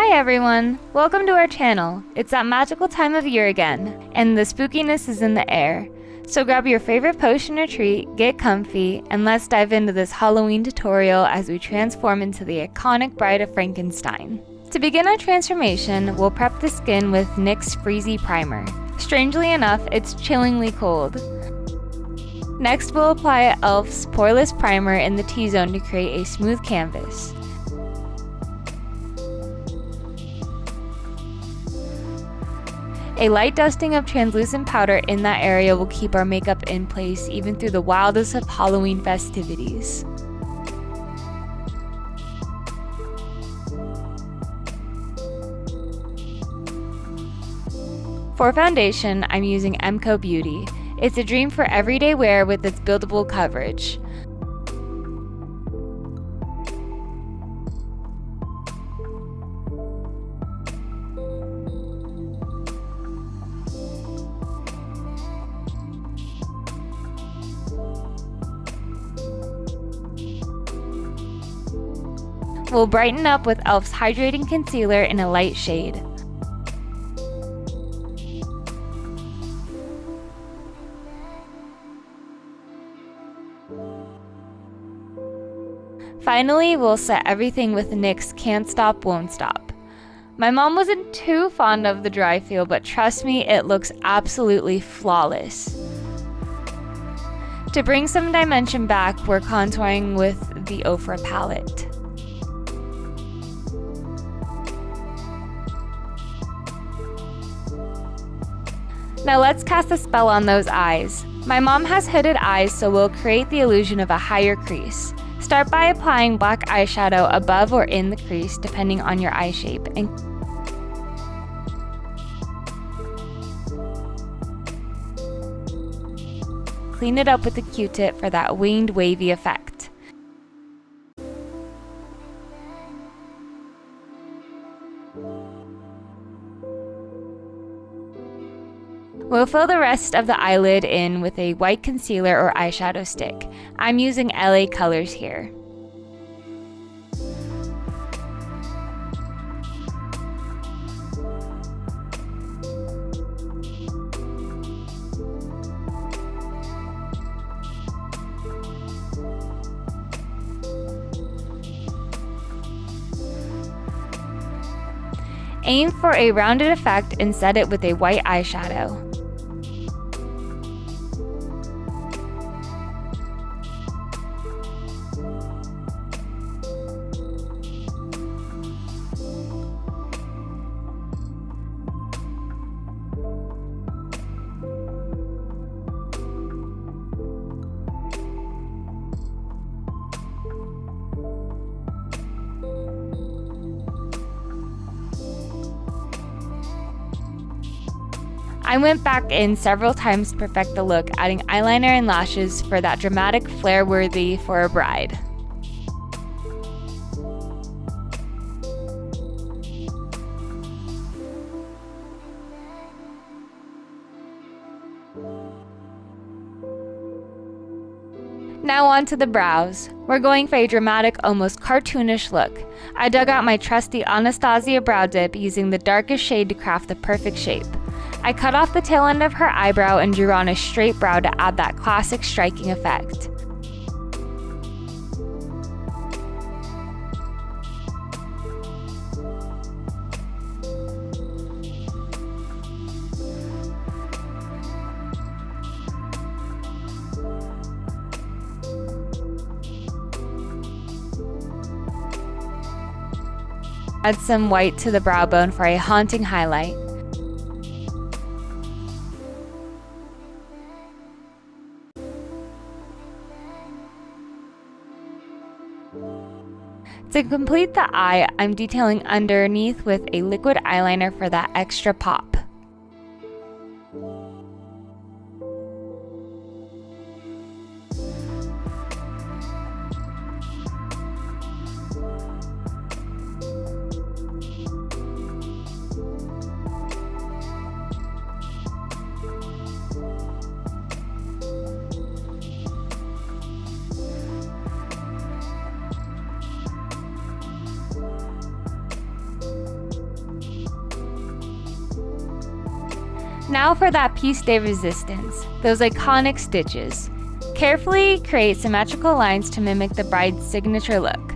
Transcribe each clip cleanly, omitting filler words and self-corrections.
Hi everyone! Welcome to our channel. It's that magical time of year again, and the spookiness is in the air. So grab your favorite potion or treat, get comfy, and let's dive into this Halloween tutorial as we transform into the iconic Bride of Frankenstein. To begin our transformation, we'll prep the skin with NYX Freezy Primer. Strangely enough, it's chillingly cold. Next, we'll apply e.l.f.'s Poreless Primer in the T-zone to create a smooth canvas. A light dusting of translucent powder in that area will keep our makeup in place even through the wildest of Halloween festivities. For foundation, I'm using MCO Beauty. It's a dream for everyday wear with its buildable coverage. We'll brighten up with e.l.f.'s Hydrating Concealer in a light shade. Finally, we'll set everything with NYX Can't Stop, Won't Stop. My mom wasn't too fond of the dry feel, but trust me, it looks absolutely flawless. To bring some dimension back, we're contouring with the Ofra palette. Now let's cast a spell on those eyes. My mom has hooded eyes, so we'll create the illusion of a higher crease. Start by applying black eyeshadow above or in the crease, depending on your eye shape, and clean it up with a Q-tip for that winged, wavy effect. We'll fill the rest of the eyelid in with a white concealer or eyeshadow stick. I'm using LA Colors here. Aim for a rounded effect and set it with a white eyeshadow. I went back in several times to perfect the look, adding eyeliner and lashes for that dramatic flair worthy for a bride. Now on to the brows. We're going for a dramatic, almost cartoonish look. I dug out my trusty Anastasia brow dip using the darkest shade to craft the perfect shape. I cut off the tail end of her eyebrow and drew on a straight brow to add that classic striking effect. Add some white to the brow bone for a haunting highlight. To complete the eye, I'm detailing underneath with a liquid eyeliner for that extra pop. Now for that piece de resistance, those iconic stitches. Carefully create symmetrical lines to mimic the bride's signature look.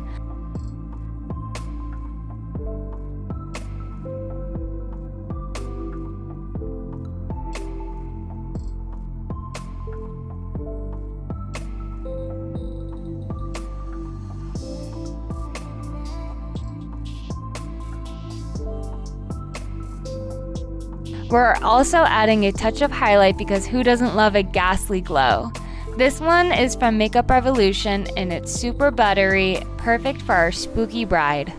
We're also adding a touch of highlight because who doesn't love a ghastly glow? This one is from Makeup Revolution and it's super buttery, perfect for our spooky bride.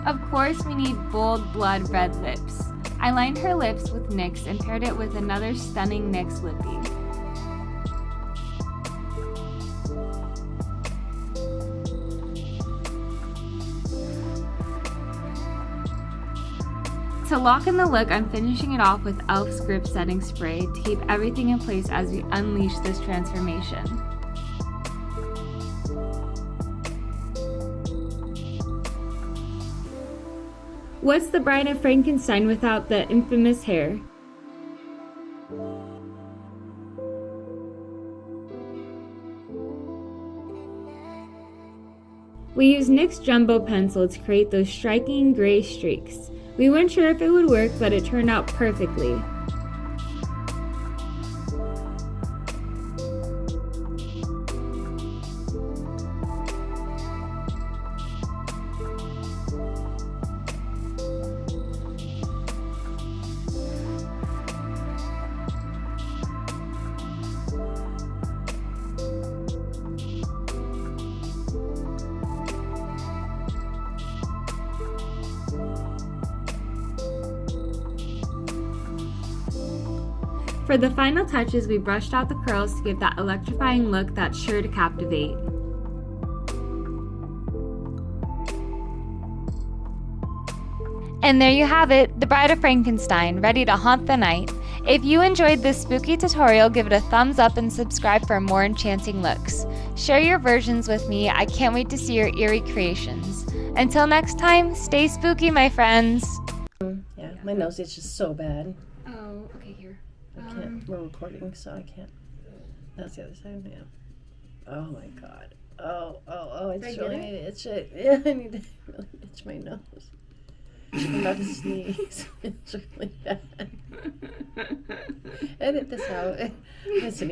Of course, we need bold blood red lips. I lined her lips with NYX and paired it with another stunning NYX lippy. To lock in the look, I'm finishing it off with e.l.f.'s Grip Setting Spray to keep everything in place as we unleash this transformation. What's the Bride of Frankenstein without the infamous hair? We used NYX Jumbo Pencil to create those striking gray streaks. We weren't sure if it would work, but it turned out perfectly. For the final touches, we brushed out the curls to give that electrifying look that's sure to captivate. And there you have it, the Bride of Frankenstein, ready to haunt the night. If you enjoyed this spooky tutorial, give it a thumbs up and subscribe for more enchanting looks. Share your versions with me, I can't wait to see your eerie creations. Until next time, stay spooky, my friends. Yeah, my nose itches so bad. Oh, okay, here. I can't. We're recording, so I can't. That's the other side. Yeah. Oh my god. Oh! It's really need to itch it. Yeah, I need to really itch my nose. I'm not to sneeze. It's really bad. Edit this out. Listen.